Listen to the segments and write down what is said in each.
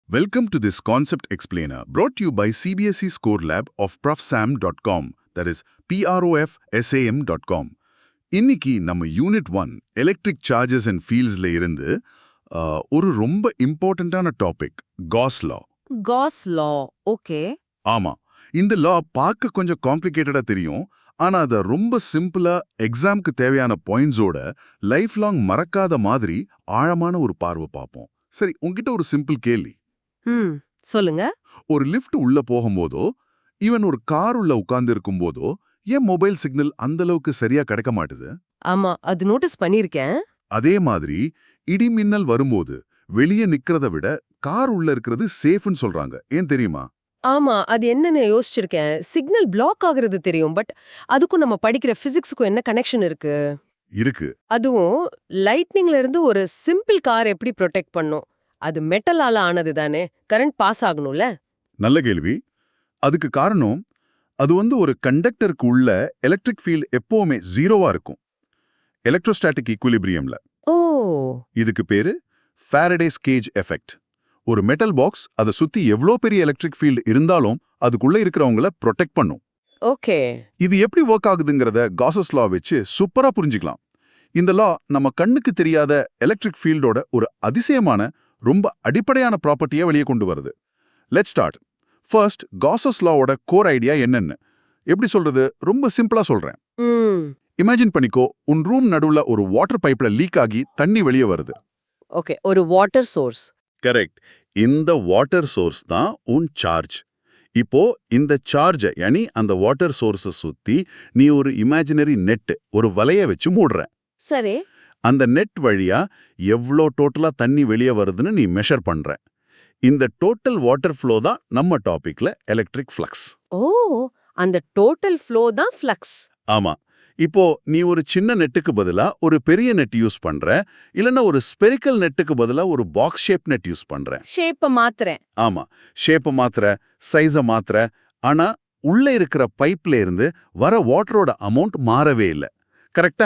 Welcome to this concept explainer brought to you by CBSE Score Lab of profsam.com, that is profsam.com. இன்னைக்கு நம்ம unit 1 electric charges and ஃபீல்ட்ஸ்ல இருந்து ஒரு ரொம்ப இம்பார்ட்டன்டான topic Gauss law. Gauss law, okay. ஆமா, இந்த லா பார்க்க கொஞ்சம் காம்ப்ளிகேட்டடா தெரியும், ஆனா அதை ரொம்ப சிம்பிளா எக்ஸாம்க்கு தேவையான பாயிண்ட்ஸோட லைஃப் லாங் மறக்காத மாதிரி ஆழமான ஒரு பார்வை பார்ப்போம். சரி, உங்ககிட்ட ஒரு சிம்பிள் கேள்வி. சொல்லுங்க. ஒரு லிஃப்ட் உள்ள போகும்போதோ ஈவன் ஒரு கார் உள்ள உட்கார்ந்து இருக்கும் போதோ ஏன் மொபைல் சிக்னல் அந்த அளவுக்கு சரியா கிடைக்க மாட்டுது? ஆமா, அது நோட்டீஸ் பண்ணிருக்கேன். அதே மாதிரி இடி மின்னல் வரும்போது வெளியே நிக்கிறத விட கார் உள்ள இருக்கிறது சேஃப்னு சொல்றாங்க, ஏன் தெரியுமா? ஆமா, அது என்னன்னு யோசிச்சிருக்கேன். சிக்னல் பிளாக் ஆகுறது தெரியும், பட் அதுக்கும் நம்ம படிக்கிற பிசிக்ஸுக்கும் என்ன கனெக்ஷன் இருக்கு? இருக்கு. அதுவும் லைட்னிங்ல இருந்து ஒரு சிம்பிள் கார் எப்படி ப்ரொடெக்ட் பண்ணும்? அது மெட்டலால ஆனது தானே, கரண்ட் பாஸ் ஆகணும்ல. நல்ல கேள்வி. அதுக்கு காரணம் அது ஒரு கண்டக்டருக்கு உள்ள எலக்ட்ரிக் ஃபீல்ட் எப்பவுமே ஜீரோவா இருக்கும், எலக்ட்ரோஸ்டாட்டிக் ஈக்குலிபிரியம்ல. ஓ, இதுக்கு பேரு ஃபாரடேஸ் கேஜ் எஃபெக்ட். ஒரு மெட்டல் பாக்ஸ் அதை சுத்தி எவ்வளோ பெரிய எலக்ட்ரிக் ஃபீல்ட் இருந்தாலும் அதுக்குள்ள இருக்கிறவங்கள ப்ரொடெக்ட் பண்ணும். ஓகே. இது எப்படி ஒர்க் ஆகுதுங்கிறத காஸஸ் லா வச்சு சூப்பரா புரிஞ்சுக்கலாம். இந்த லா நம்ம கண்ணுக்கு தெரியாத எலக்ட்ரிக் ஃபீல்டோட ஒரு அதிசயமான ரொம்ப அடிப்படையான ப்ராப்பர்ட்டியை வெளியே கொண்டு வருது. Let's start. ஃபர்ஸ்ட், காஸஸ் லாவோட கோர் ஐடியா என்னன்னு எப்படி சொல்றது, ரொம்ப சிம்பிளா சொல்றேன். இமேஜின் பண்ணிக்கோ, உன் ரூம் நடுவுல ஒரு வாட்டர் பைப்ல லீக் ஆகி தண்ணி வெளியே வருது. ஓகே, ஒரு வாட்டர் சோர்ஸ். கரெக்ட். இந்த வாட்டர் சோர்ஸ் தான் உன் சார்ஜ். இப்போ இந்த சார்ஜை, யானி அந்த வாட்டர் சோர்ஸை சுத்தி நீ ஒரு இமேஜினரி நெட், ஒரு வலைய வச்சு மூடுற. சரி. அந்த நெட் வழியா எவ்வளோ டோட்டலா தண்ணி வெளியே வருதுன்னு நீ மெஷர் பண்ற. இந்த டோட்டல் வாட்டர் ஃப்ளோ தான் நம்ம டாபிக்ல எலக்ட்ரிக் ஃப்ளக்ஸ். ஓ, அந்த டோட்டல் ஃப்ளோ தான் ஃப்ளக்ஸ். ஆமா. இப்போ நீ ஒரு சின்ன நெட்டுக்கு பதிலா ஒரு பெரிய நெட் யூஸ் பண்ற, இல்லனா ஒரு ஸ்பெரிக்கல் நெட்டுக்கு பதிலா ஒரு பாக்ஸ் ஷேப் நெட் யூஸ் பண்ற. ஷேப்பை மாத்துறேன். ஆமா, ஷேப்பை மாத்துற, சைஸை மாத்துற, ஆனா உள்ள இருக்கிற பைப்ல இருந்து வர வாட்டரோட அமௌண்ட் மாறவே இல்லை. கரெக்டா?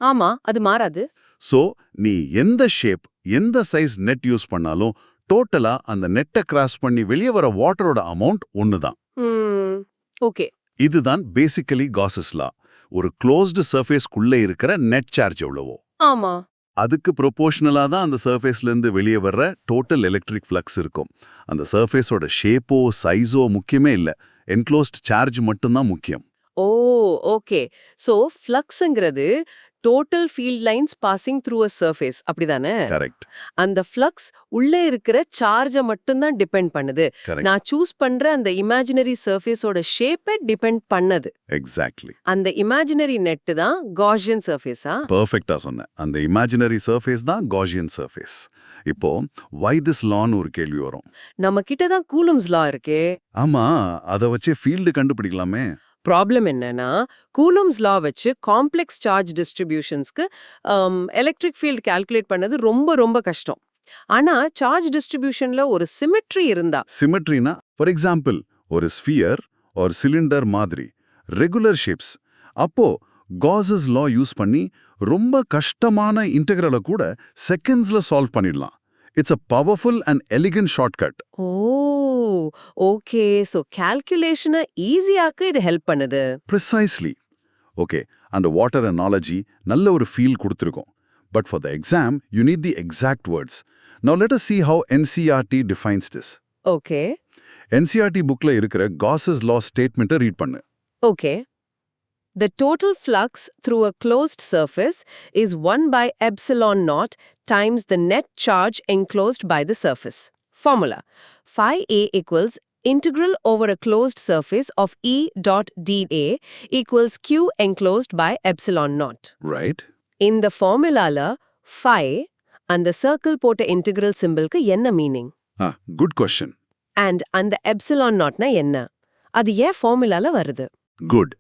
ஆமா, அது மாறாது. சோ நீ எந்த ஷேப், எந்த சைஸ் நெட் யூஸ் பண்ணாலும் டோட்டலா அந்த நெட்டை கிராஸ் பண்ணி வெளியே வர வாட்டரோட அமௌண்ட் ஒண்ணுதான். ஓகே. இதுதான் பேசிக்கலி காஸஸ் லா. ஒரு க்ளோஸ்டு சர்ஃபேஸ்க்குள்ள இருக்கிற நெட் சார்ஜ் எவ்வளவோ, ஆமா, அதுக்கு ப்ரொபோஷனலா தான் அந்த சர்ஃபேஸ்ல இருந்து வெளியே வர்ற டோட்டல் எலக்ட்ரிக் ஃப்ளக்ஸ் இருக்கும். அந்த சர்ஃபேஸோட ஷேப்போ சைஸோ முக்கியமே இல்ல, என்க்ளோஸ்ட் சார்ஜ் மட்டும்தான் முக்கியம். Oh, okay. சோ ஃப்ளக்ஸ்ங்கிறது total field lines passing through a surface, அப்படிதானே? கரெக்ட். அந்த ஃப்ளக்ஸ் உள்ள இருக்கிற சார்ஜை மட்டும்தான் டிபெண்ட் பண்ணுது. Correct. நான் சூஸ் பண்ற அந்த இமேஜினரி சர்ஃபேஸோட ஷேப்பை டிபெண்ட் பண்ணது. எக்ஸாக்ட்லி. அந்த இமேஜினரி நெட் தான் காஸியன் சர்ஃபேஸா? பெர்ஃபெக்ட்டா சொன்ன. அந்த இமேஜினரி சர்ஃபேஸ் தான் காஸியன் சர்ஃபேஸ். இப்போ why this lawன்னு ஒரு கேள்வி வரும். நம்ம கிட்ட தான் கூலும்ஸ் லா இருக்கே. ஆமா, அதை வச்சு ஃபீல்டு கண்டுபிடிக்கலாமே. ப்ராப்ளம் என்னன்னா, கூலும்ஸ் லா வச்சு காம்ப்ளெக்ஸ் சார்ஜ் டிஸ்ட்ரிபியூஷன்ஸ்க்கு எலக்ட்ரிக் ஃபீல்ட் கால்குலேட் பண்ணது ரொம்ப ரொம்ப கஷ்டம். ஆனா சார்ஜ் டிஸ்ட்ரிபியூஷன்ல ஒரு சிமெட்ரி இருந்தா. சிமெட்ரினா ஃபார் எக்ஸாம்பிள் ஒரு ஸ்பியர் ஒரு சிலிண்டர் மாதிரி ரெகுலர் ஷேப்ஸ், அப்போ காஸஸ் லா யூஸ் பண்ணி ரொம்ப கஷ்டமான இன்டெக்ரலை கூட செகண்ட்ஸ்ல சால்வ் பண்ணிடலாம். It's a powerful and elegant shortcut. Oh, okay. So கால்குலேஷனை ஈஸியாக்க இது ஹெல்ப் பண்ணுது. ப்ரிசைஸ்லி. ஓகே, அந்த வாட்டர் அனாலஜி நல்ல ஒரு ஃபீல் கொடுத்துருக்கோம். But for the exam you need the exact words. Now let us see how NCERT defines this. Okay. NCERT புக்ல இருக்கிற காஸஸ் லா ஸ்டேட்மெண்ட்டை ரீட் பண்ணு. Okay. The total flux through a closed surface is 1 by epsilon naught times the net charge enclosed by the surface. Formula: phi a equals integral over a closed surface of E dot dA equals Q enclosed by epsilon naught. Right? In the formula, phi and the circle போட்ட integral symbolக்கு என்ன meaning? Good question. And அந்த epsilon naughtனா என்ன? அது ஏன் formulaல வருது? Good.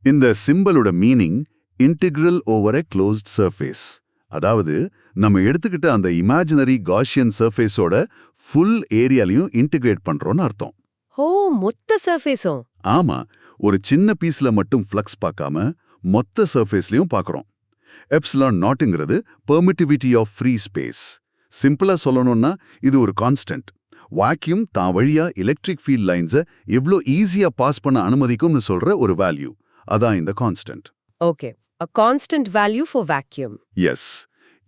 இந்த சிம்பலோட meaning integral over a closed surface. அதாவது நம்ம எடுத்துக்கிட்ட அந்த இமேஜினரி காஸியன் சர்ஃபேஸோட ஃபுல் ஏரியாலையும் இன்டிகிரேட் பண்றோம்னு அர்த்தம். ஓ, மொத்த சர்ஃபேஸும்? ஆமா, ஒரு சின்ன பீஸ்ல மட்டும் ஃப்ளக்ஸ் பார்க்காம மொத்த சர்ஃபேஸ்லயும் பார்க்கறோம். எப்சிலான் நாட்ங்கிறது பெர்மிட்டிவிட்டி ஆஃப் ஃப்ரீ ஸ்பேஸ். சிம்பிளா சொல்லணும்னா இது ஒரு கான்ஸ்டன்ட். வாக்யூம் தான் வழியா எலக்ட்ரிக் ஃபீல்ட் லைன்ஸை எவ்வளோ ஈஸியா பாஸ் பண்ண அனுமதிக்கும்னு சொல்ற ஒரு வேல்யூ. அதான் இந்த constant. Okay, a constant value for vacuum. Yes.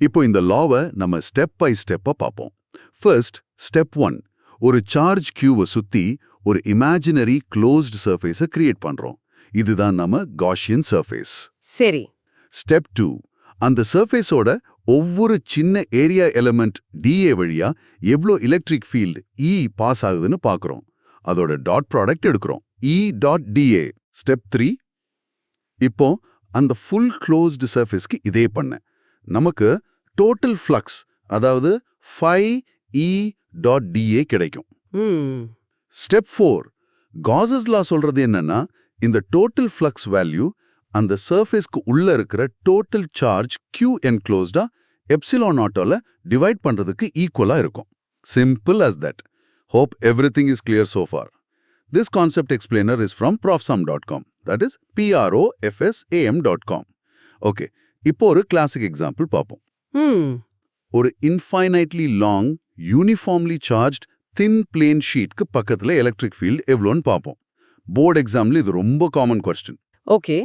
இப்போ இந்த லாவை நம்ம ஸ்டெப் பை ஸ்டெப்பா பார்ப்போம். First, step 1. ஒரு சார்ஜ் கியூவை சுத்தி ஒரு இமேஜினரி க்ளோஸ்ட் சர்ஃபேஸை கிரியேட் பண்றோம். இதுதான் நம்ம காஷியன் சர்ஃபேஸ். சரி. ஸ்டெப் 2. அந்த சர்ஃபேஸோட ஒவ்வொரு சின்ன ஏரியா எலிமெண்ட் dA வழியா எவ்வளோ எலக்ட்ரிக் ஃபீல்ட் E பாஸ் ஆகுதுன்னு பார்க்குறோம். அதோட டாட் ப்ராடக்ட் எடுக்கிறோம். E.dA. ஸ்டெப் 3. இப்போ அந்த ஃபுல் க்ளோஸ்டு சர்ஃபேஸ்க்கு இதே பண்ண நமக்கு டோட்டல் ஃப்ளக்ஸ், அதாவது phi.E.dA கிடைக்கும். ம். ஸ்டெப் 4. காஸஸ் லா சொல்றது என்னன்னா, இந்த டோட்டல் ஃப்ளக்ஸ் வேல்யூ அந்த சர்ஃபேஸ்க்கு உள்ள இருக்கிற டோட்டல் சார்ஜ் Q என்க்ளோஸ்டா எப்சிலான் நாட்டால டிவைட் பண்றதுக்கு ஈக்குவலா இருக்கும். Simple as that. Hope everything is clear so far. This concept explainer is from profsum.com. That is profsam.com. Okay, இப்போ ஒரு கிளாசிக் எக்ஸாம்பிள் பார்ப்போம். ம். ஒரு இன்ஃபைனைட்லி லாங் யூனிஃபார்ம்லி சார்ஜ்ட் தின் பிளேன் ஷீட்க்கு பக்கத்துல எலக்ட்ரிக் ஃபீல்ட் எவ்வளோன்னு பார்ப்போம். போர்டு எக்ஸாம்ல இது ரொம்ப காமன் கொஸ்டின். Okay.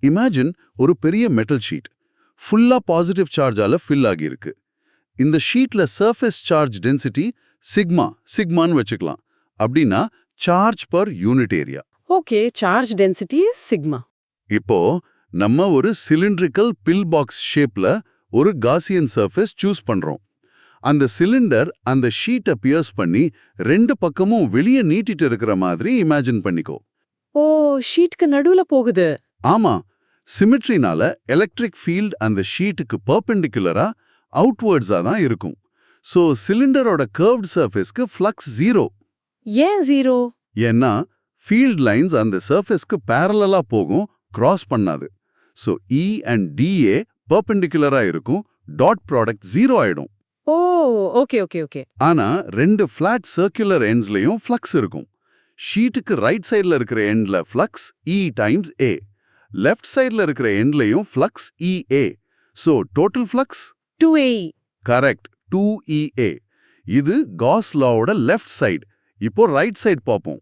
இமேஜின் ஒரு பெரிய மெட்டல் ஷீட் ஃபுல்லா பாசிட்டிவ் சார்ஜால ஃபில் ஆகியிருக்கு. இந்த ஷீட்ல சர்ஃபேஸ் சார்ஜ் டென்சிட்டி சிக்மான்னு வச்சுக்கலாம். அப்படின்னா charge per unit area. Okay, charge density is sigma. இப்போ நம்ம ஒரு சிலிண்ட்ரிக்கல் பில் பாக்ஸ் ஷேப்ல ஒரு காசியன் சர்ஃபேஸ் சூஸ் பண்றோம். அந்த சிலிண்டர் அந்த ஷீட்டை பியர்ஸ் பண்ணி ரெண்டு பக்கமும் வெளியே நீட்டிட்டு இருக்கிற மாதிரி இமேஜின் பண்ணிக்கோ. ஓ, ஷீட்க்கு நடுவுல போகுது. ஆமா, சிமெட்ரினால எலக்ட்ரிக் ஃபீல்ட் அந்த ஷீட்டுக்கு பெர்பெண்டிகுலரா அவுட்வர்ட்ஸா தான் இருக்கும். சோ சிலிண்டரோட கர்வ்ட் சர்ஃபேஸ்க்கு ஃப்ளக்ஸ் 0. ஏன் 0? ஏன்னா ஃபீல்ட் லைன்ஸ் அந்த சர்ஃபேஸ்க்கு பேரலலா போகும், கிராஸ் பண்ணாது. சோ E அண்ட் dA பெர்பெண்டிகுலரா இருக்கும், டாட் ப்ராடக்ட் 0 ஆயிடும். ஓ, ஓகே. ஆனா ரெண்டு ஃபிளாட் சர்க்குலர் எண்ட்ஸ்லயும் ஃப்ளக்ஸ் இருக்கும். ஷீட்டுக்கு ரைட் சைடுல இருக்கிற எண்ட்ல flux E times A, left சைடுல இருக்கிற எண்ட்லயும் flux EA. So total flux 2A. Correct, 2EA. இது காஸ் லாவோட லெஃப்ட் சைடு. இப்போ ரைட் சைடு பார்ப்போம்.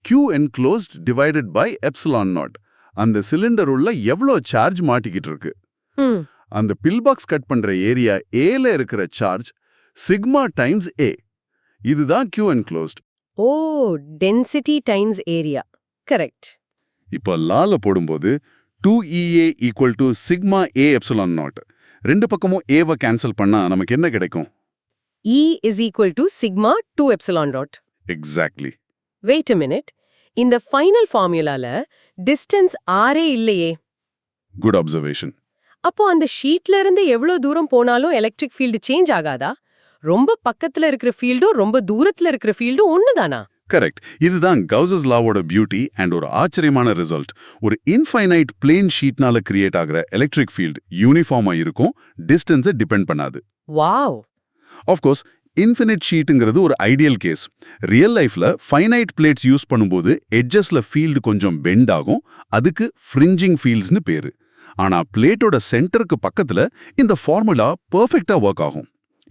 Q enclosed divided by epsilon naught. அந்த சிலிண்டர் உள்ள எவ்வளோ சார்ஜ் மாட்டிக்கிட்டு இருக்கு. ம். அந்த பில் பாக்ஸ் கட் பண்ற ஏரியா ஏல இருக்கிற சார்ஜ் சிக்மா டைம்ஸ் A. இதுதான் Q enclosed. Oh, density times area. Correct. இப்போ லால போடும்போது 2EA equal to sigma A epsilon naught. ரெண்டு பக்கமும் ஏவை கேன்சல் பண்ணா நமக்கு என்ன கிடைக்கும்? E is equal to sigma 2 epsilon dot. Exactly. Wait a minute. இந்த ஃபைனல் ஃபார்முலால டிஸ்டன்ஸ் ஆரே இல்லையே. Good observation. அப்போ அந்த ஷீட்ல இருந்து எவ்வளவு தூரம் போனாலும் எலக்ட்ரிக் ஃபீல்டு சேஞ்ச் ஆகாதா? ரொம்ப பக்கத்துல இருக்கிற ஃபீல்டும் ரொம்ப தூரத்துல இருக்கிற ஃபீல்டும் ஒண்ணுதானா? கரெக்ட். இதுதான் கவுசஸ் லாவோட பியூட்டி அண்ட் ஒரு ஆச்சரியமான ரிசல்ட். ஒரு இன்ஃபைனைட் பிளேன் ஷீட்னால கிரியேட் ஆகிற எலக்ட்ரிக் ஃபீல்ட் யூனிஃபார்மா இருக்கும், டிஸ்டன்ஸை டிபெண்ட் பண்ணாது. வாவ். ஆஃப்கோர்ஸ் இன்ஃபினிட் ஷீட்டுங்கிறது ஒரு ஐடியல் கேஸ். ரியல் லைஃப்ல ஃபைனைட் பிளேட்ஸ் யூஸ் பண்ணும்போது எட்ஜஸ்ல ஃபீல்டு கொஞ்சம் பெண்ட் ஆகும், அதுக்கு ஃப்ரிஞ்சிங் ஃபீல்ட்ஸ்னு பேரு. ஆனா பிளேட்டோட சென்டருக்கு பக்கத்துல இந்த ஃபார்முலா பெர்ஃபெக்ட்டா ஒர்க் ஆகும்.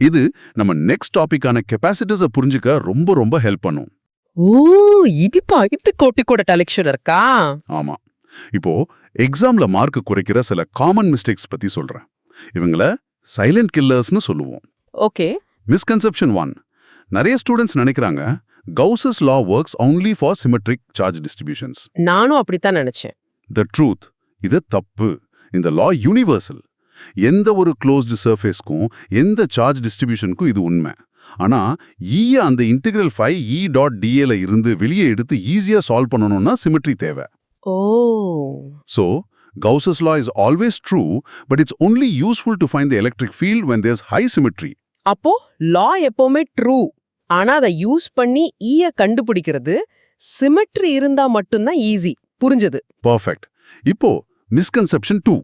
இது நம்ம நெக்ஸ்ட் டாபிக்கான கெப்பாசிட்டர்ஸை புரிஞ்சுக்க ரொம்ப ரொம்ப ஹெல்ப் பண்ணும். ஓ, இதுப்பா இது கோட்டிக்கோட லெக்சர் இருக்கா? ஆமா. இப்போ எக்ஸாம்ல மார்க் குறைக்கிற சில காமன் மிஸ்டேக்ஸ் பத்தி சொல்றேன். இவங்கள சைலண்ட் கில்லர்ஸ்னு சொல்லுவோம். ஓகே. மிஸ்கன்செப்ஷன் 1. நிறைய ஸ்டூடெண்ட்ஸ் நினைக்கிறாங்க கவுசஸ் லா works only for symmetric charge distributions. நானும் அப்படித்தான் நினைச்சேன். The truth, இது தப்பு. இந்த லா யூனிவர்சல். எந்த ஒரு க்ளோஸ்டு சர்ஃபேஸ்க்கும் எந்த சார்ஜ் டிஸ்ட்ரிபியூஷனுக்கும் இது உண்மை. ஆனா அந்த இன்டெகிரல் ஃபை E.dA இருந்து வெளியே எடுத்து ஈஸியா சால்வ் பண்ணணும்னா சிமெட்ரி தேவை. ஓ. So Gauss's law is always true, but it's only useful to find the electric field when there's high symmetry. அப்போ லா எப்பவுமே ட்ரூ, ஆனா அதை யூஸ் பண்ணி ஈய கண்டுபிடிக்கிறது சிமெட்ரி இருந்தா மட்டும்தான் ஈஸி. புரிஞ்சது? Perfect. இப்போ மிஸ்கன்செப்ஷன் 2.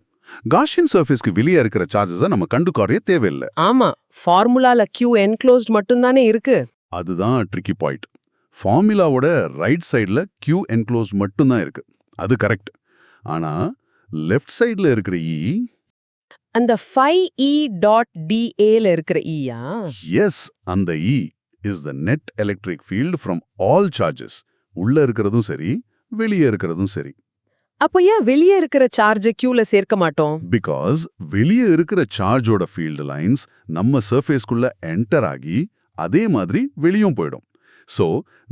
காஷியன் சர்ஃபேஸ்க்கு வெளியே இருக்கிற சார்ஜஸை நம்ம கண்டுக்காரே தேவையில்லை. ஆமா, ஃபார்முலால Q enclosed மட்டும்தானே இருக்கு. அதுதான் ட்ரிக்கி பாயிண்ட். ஃபார்முலாவோட ரைட் சைடுல Q enclosed மட்டும்தான் இருக்கு, அது கரெக்ட். ஆனா லெஃப்ட் சைடுல இருக்கிற E, அந்த phi E.dA இருக்கிற ஈயா? எஸ், அந்த E is the net electric field from all charges. உள்ள இருக்கிறதும் சரி வெளியே இருக்கிறதும் சரி. அப்போ ஏன் வெளியே இருக்கிற சார்ஜ் கியூல சேர்க்க மாட்டோம்? பிகாஸ் வெளியே இருக்கிற சார்ஜோட ஃபீல்டு லைன்ஸ் நம்ம சர்ஃபேஸ்க்குள்ள என்டர் ஆகி அதே மாதிரி வெளியும் போயிடும். So,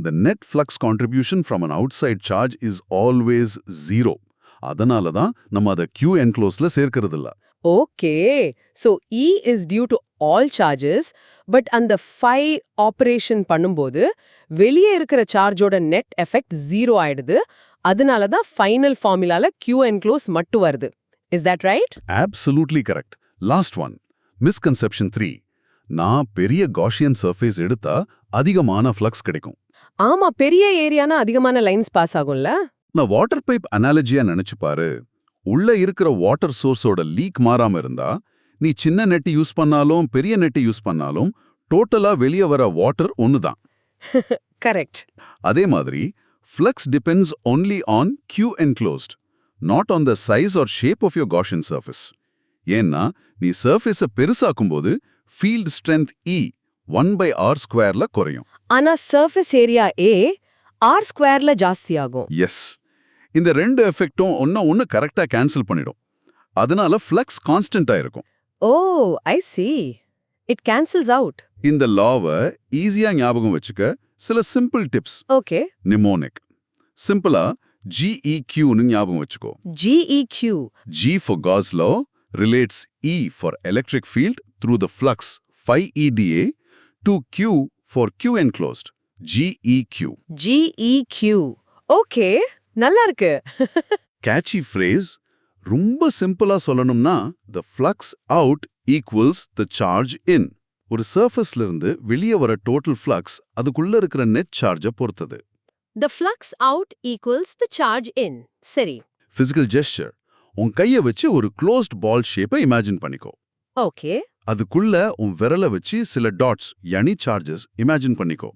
the net flux contribution from an outside charge is always 0. அதனால தான் நம்ம அதை Q enclosedல சேர்க்கறதில்ல. Okay, so E is due to all charges, but அந்த phi ஆபரேஷன் பண்ணும்போது வெளியே இருக்கிற சார்ஜோட நெட் எஃபெக்ட் 0 ஆயிடுது. அதனால தான் ஃபைனல் ஃபார்முலால Q enclose மட்டும் வருது. Is that right? Absolutely correct. Last one. Misconception 3. நான் பெரிய Gaussian surface எடுத்தா அதிகமான ஃப்ளக்ஸ் கிடைக்கும். ஆமா, பெரிய ஏரியானா அதிகமான லைன்ஸ் பாஸ் ஆகும்ல. நான் வாட்டர் பைப் அனாலஜியா நினைச்சு பாரு. உள்ள இருக்கிற வாட்டர் சோர்ஸோட லீக் மாறாம இருந்தா நீ சின்ன நெட் யூஸ் பண்ணாலும் பெரிய நெட் யூஸ் பண்ணாலும் டோட்டலா வெளியே வர வாட்டர் ஒண்ணுதான். கரெக்ட். அதே மாதிரி flux depends only on Q enclosed, not on the size or shape of your Gaussian surface. ஏன்னா நீ சர்ஃபேஸை பெருசாக்கும்போது ஃபீல்ட் ஸ்ட்ரென்த் E 1/r² குறையும். ஆனா சர்ஃபேஸ் ஏரியா A r² ஜாஸ்தி ஆகும். எஸ், இந்த ரெண்டு எஃபெக்டும் ஒன்னு கரெக்டா கேன்சல் பண்ணிடும். அதனால ஃப்ளக்ஸ் கான்ஸ்டன்டா இருக்கும். ஓ, ஐ see. It cancels out. இந்த லாவை ஈஸியா ஞாபகம் வச்சுக்க சில சிம்பிள் டிப்ஸ். ஓகே. நிமோனிக். சிம்பிளா GEQன்னு ஞாபகம் வச்சுக்கோ. GEQ. G for Gauss law relates E for electric field through the flux phi EDA to Q for Q enclosed. GEQ. GEQ. Okay, நல்லா இருக்கு. Catchy phrase. ரொம்ப சிம்பிளா சொல்லணும்னா the flux out equals the charge in. ஒரு சர்ஃபேஸ்ல இருந்து வெளியே வர total flux அதுக்குள்ள இருக்கிற நெட் சார்ஜை பொறுத்தது. The flux out equals the charge in. சரி. Physical gesture. உன் கையை வச்சு ஒரு க்ளோஸ்ட் பால் ஷேப்பை இமேஜின் பண்ணிக்கோ. ஓகே. அதுக்குள்ள உன் விரலை வச்சு சில டாட்ஸ் யானி சார்ஜஸ் இமேஜின் பண்ணிக்கோ.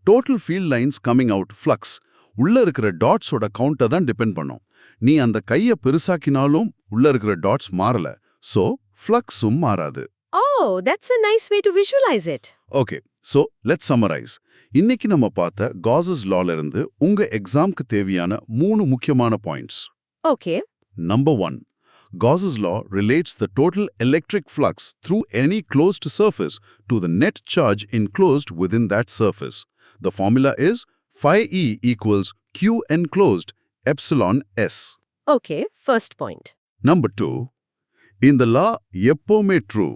Total field lines coming out flux உள்ள இருக்கிற டாட்ஸோட கவுண்டை தான் டிபெண்ட் பண்ணும். நீ அந்த கையை பெருசாக்கினாலும் உள்ள இருக்கிற டாட்ஸ் மாறல, சோ ஃப்ளக்ஸும் மாறாது. Oh, that's a nice way to visualize it. Okay, so let's summarise. இன்னைக்கு நம்ம பார்த்த காஸஸ் லால இருந்து உங்க எக்ஸாம்க்கு தேவையான 3 முக்கியமான points. Okay. Number 1. Gauss's law relates the total electric flux through any closed surface to the net charge enclosed within that surface. The formula is phi E equals Q enclosed epsilon S. Okay, first point. Number 2. இந்த law எப்பவுமே true.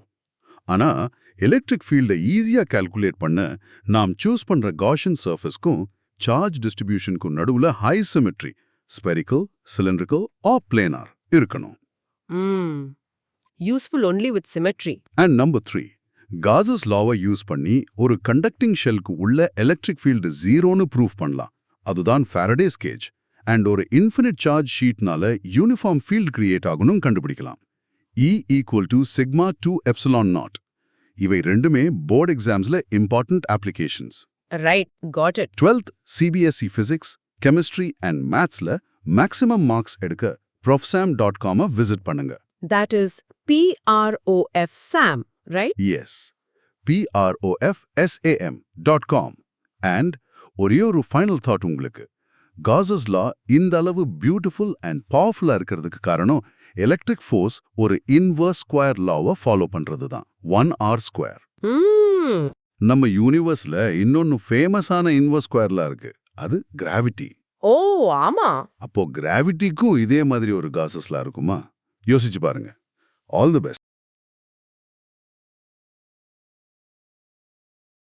ஆனா electric ஃபீல்டை ஈஸியா calculate பண்ண நாம் choose பண்ற Gaussian surfaceக்கும் charge டிஸ்ட்ரிபியூஷனுக்கும் நடுவுல high symmetry, spherical, cylindrical or planar இருக்கணும். Useful only with symmetry. And number 3. Gauss's law-வை use பண்ணி ஒரு கண்டக்டிங் ஷெல்க்கு உள்ள எலக்ட்ரிக் ஃபீல்டு 0ன்னு ப்ரூவ் பண்ணலாம். அதுதான் Faraday's cage. And ஒரு இன்ஃபினிட் சார்ஜ் ஷீட்னால யூனிஃபார்ம் ஃபீல்ட் கிரியேட் ஆகணும் கண்டுபிடிக்கலாம். E equal to sigma 2 epsilon naught. இவை ரெண்டுமே போர்டு எக்ஸாம்ஸ்ல important applications. Right, got it. 12th CBSE Physics, Chemistry and Mathsல மேக்ஸிமம் மார்க்ஸ் எடுக்க profsam.com விசிட் பண்ணுங்க. That is PROF SAM, right? Yes, PROFSAM.com. And ஒரே ஒரு ஃபைனல் தாட் உங்களுக்கு. Gauss's law இந்த அளவு பியூட்டிஃபுல் அண்ட் பவர்ஃபுல்லா இருக்கிறதுக்கு காரணம் எலக்ட்ரிக் ஃபோர்ஸ் ஒரு இன்வர்ஸ் ஸ்கொயர் லாவை ஃபாலோ பண்றது தான். 1r². நம்ம யூனிவர்ஸ்ல இன்னொன்னு ஃபேமஸான இன்வர்ஸ் ஸ்கொயர்லா இருக்கு. அது கிராவிட்டி. ஓ, ஆமா. அப்போ கிராவிட்டிக்கும் இதே மாதிரி ஒரு Gauss's law இருக்குமா? யோசிச்சு பாருங்க. All the best.